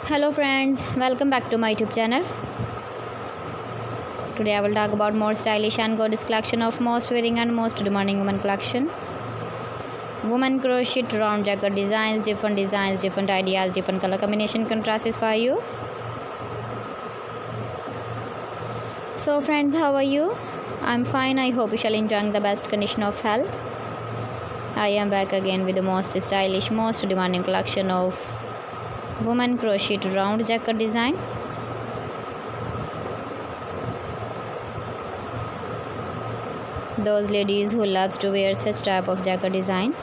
Hello friends, welcome back to my YouTube channel. Today I will talk about more stylish and gorgeous collection of most wearing and most demanding women collection. Women crochet round jacket designs, different ideas, different color combination contrasts for you. So friends, how are you? I'm fine. I hope you shall enjoy the best condition of health. I am back again with the most stylish, most demanding collection of woman crochet round jacket design. Those ladies who loves to wear such type of jacket design.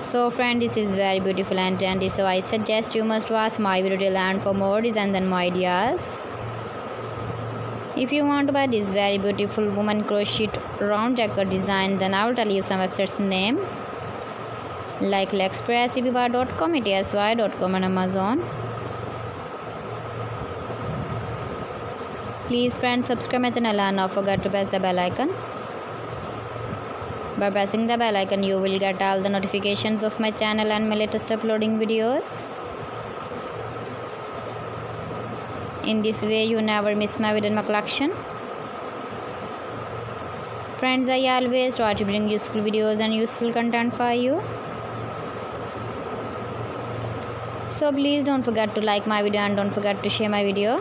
So friend, this is very beautiful and trendy, so I suggest you must watch my video till end for more designs and more ideas. If you want to buy this very beautiful woman crochet round jacket design, then I will tell you some websites name like AliExpress, eBay.com, etsy.com and Amazon. Please friends, subscribe my channel and not forget to press the bell icon. By pressing the bell icon, you will get all the notifications of my channel and my latest uploading videos. In this way, you never miss my video in my collection. Friends, I always try to bring useful videos and useful content for you. So please don't forget to like my video and don't forget to share my video.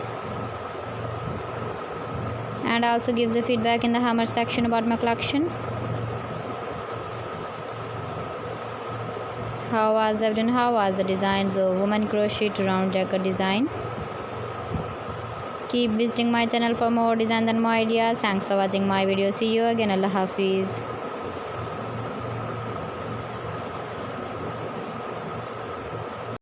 And also give the feedback in the comment section about my collection. How was everything? How was the designs of woman crochet round jacket design? Keep visiting my channel for more designs and more ideas. Thanks for watching my video. See you again. Allah Hafiz.